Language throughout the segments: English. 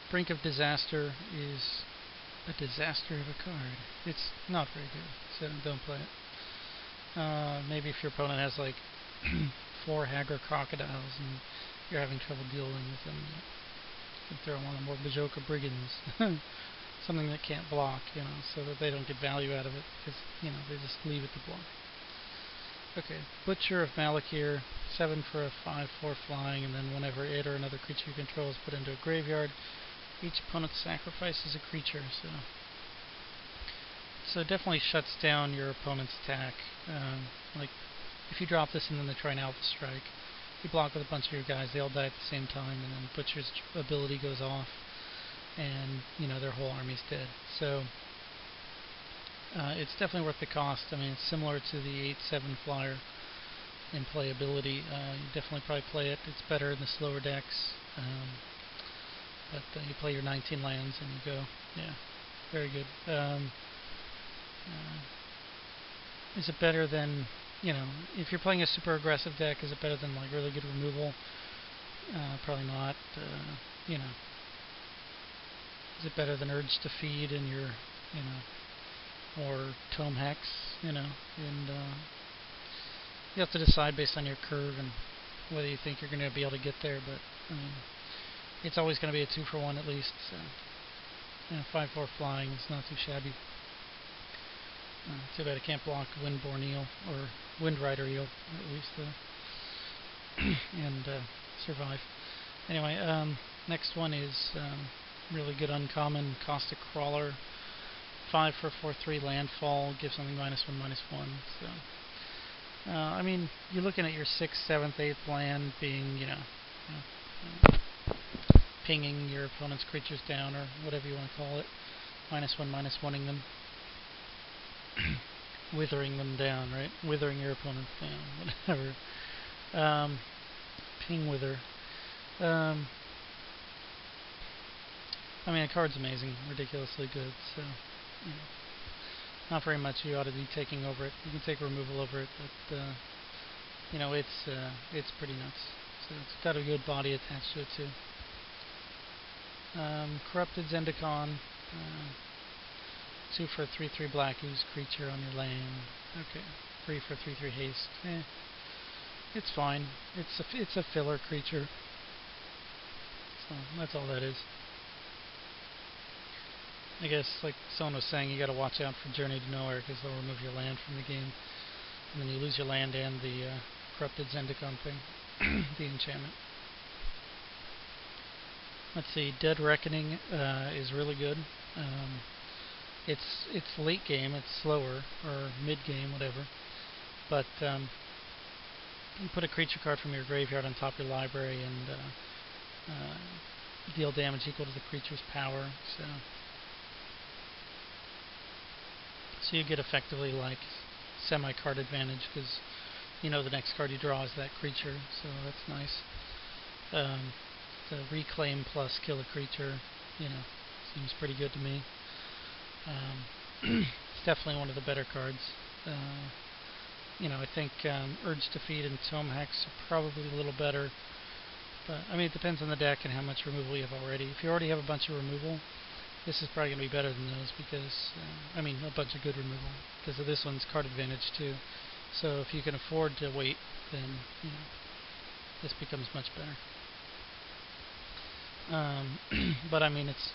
Brink of Disaster is a disaster of a card. It's not very good, so don't play it. Maybe if your opponent has like 4 Haggard Crocodiles and you're having trouble dealing with them, you can throw one or more Bajoka Brigands. Something that can't block, so that they don't get value out of it, because, they just leave it to block. Okay, Butcher of Malakir, 7 for a 5/4 flying, and then whenever it or another creature you control is put into a graveyard, each opponent sacrifices a creature, so it definitely shuts down your opponent's attack. Like, if you drop this and then they try an Alpha Strike, you block with a bunch of your guys, they all die at the same time, and then Butcher's ability goes off, and, their whole army's dead. So, it's definitely worth the cost. I mean, it's similar to the 8/7 flyer in playability. You definitely probably play it. It's better in the slower decks. But you play your 19 lands and you go, yeah, very good. Is it better than, if you're playing a super aggressive deck, is it better than like really good removal? Probably not. Is it better than Urge to Feed in your, or Tome Hex, and you have to decide based on your curve and whether you think you're going to be able to get there, but, I mean, it's always going to be a 2-for-1 at least, so, 5/4 flying is not too shabby. Too bad I can't block Windborne Eel, or Windrider Eel, at least, and survive. Anyway, next one is really good uncommon, Caustic Crawler, 5 for 4/3 landfall, give something -1/-1. So, I mean, you're looking at your 6th, 7th, 8th land being, pinging your opponent's creatures down, or whatever you want to call it, -1/-1ing them, withering them down, right? Withering your opponent down, whatever. Ping Wither. I mean, the card's amazing, ridiculously good, so, not very much you ought to be taking over it. You can take removal over it, but, it's pretty nuts. So it's got a good body attached to it, too. Corrupted Zendikon, 2 for a 3/3 Black Ooze creature on your land. Okay, 3 for 3/3 haste. It's fine. It's a filler creature. So that's all that is. I guess, like someone was saying, you got to watch out for Journey to Nowhere because they'll remove your land from the game, and then you lose your land and the Corrupted Zendikon thing, the enchantment. Let's see, Dead Reckoning is really good. It's late game, it's slower, or mid game, whatever. But you put a creature card from your graveyard on top of your library and deal damage equal to the creature's power. So you get effectively like semi-card advantage because the next card you draw is that creature, so that's nice. The Reclaim plus kill a creature, seems pretty good to me. It's definitely one of the better cards. I think Urge to Feed and Tome Hex are probably a little better, but I mean it depends on the deck and how much removal you have already. If you already have a bunch of removal, this is probably going to be better than those because, a bunch of good removal, because of this one's card advantage too. So if you can afford to wait, then, this becomes much better. But I mean, it's,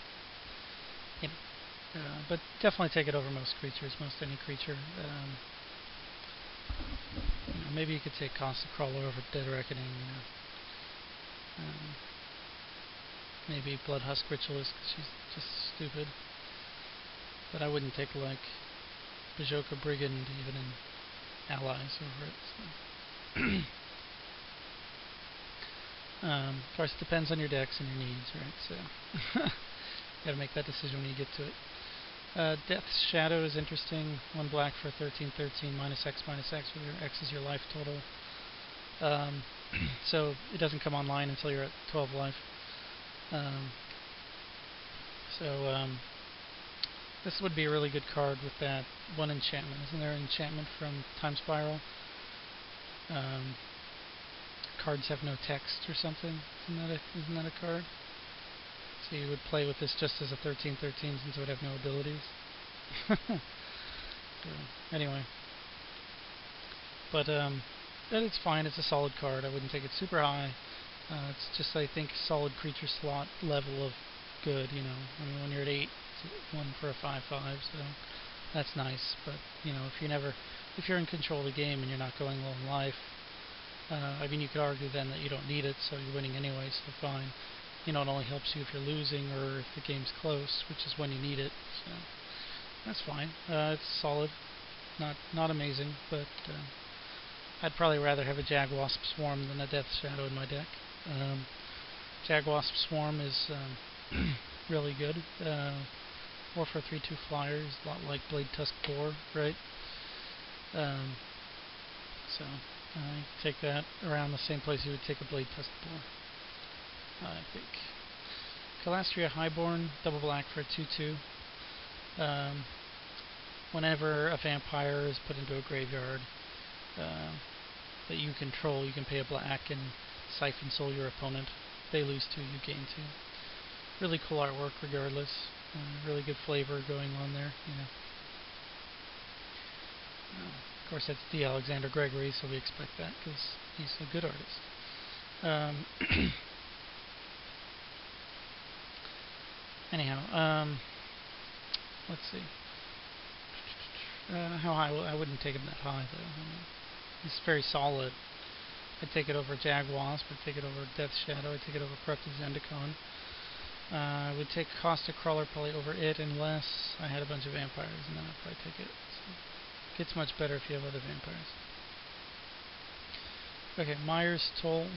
but definitely take it over most creatures, most any creature. Maybe you could take Caustic Crawler over Dead Reckoning. Maybe Bloodhusk Ritualist because she's just stupid. But I wouldn't take like Bajoka Brigand even in allies over it. So. Of course, it depends on your decks and your needs, right? So, gotta make that decision when you get to it. Death's Shadow is interesting. 1 black for 13/13, -X/-X, where your X is your life total. So it doesn't come online until you're at 12 life. This would be a really good card with that one enchantment. Isn't there an enchantment from Time Spiral? Cards have no text or something. Isn't that a card? So you would play with this just as a 13/13 since it would have no abilities. So, anyway. But it's fine. It's a solid card. I wouldn't take it super high. It's just, I think, solid creature slot level of good, you know. I mean, when you're at 8, it's 1 for a 5/5, so that's nice. But, you know, if you're in control of the game and you're not going low in life, I mean, you could argue then that you don't need it, so you're winning anyway, so fine. You know, it only helps you if you're losing or if the game's close, which is when you need it, so that's fine. It's solid. Not amazing, but I'd probably rather have a Jagwasp Swarm than a Death Shadow in my deck. Jagwasp Swarm is really good. 4 for 3/2 flyers, a lot like Blade Tusk Boar, right? So I take that around the same place you would take a Blade Tusk Boar, I think. Calastria Highborn, double black for a 2/2. Whenever a vampire is put into a graveyard that you control, you can pay a black and Siphon Soul your opponent. They lose 2, you gain 2. Really cool artwork regardless. Really good flavor going on there, you know. Of course, that's D. Alexander Gregory, so we expect that because he's a good artist. Anyhow, let's see. How high? I wouldn't take him that high, though. I mean, he's very solid. I'd take it over Jagwasp. I'd take it over Death Shadow. I'd take it over Corrupted Zendikon. I would take Caustic Crawler probably over it unless I had a bunch of vampires, and then I'd probably take it. So it gets much better if you have other vampires. Okay, Myers Toll.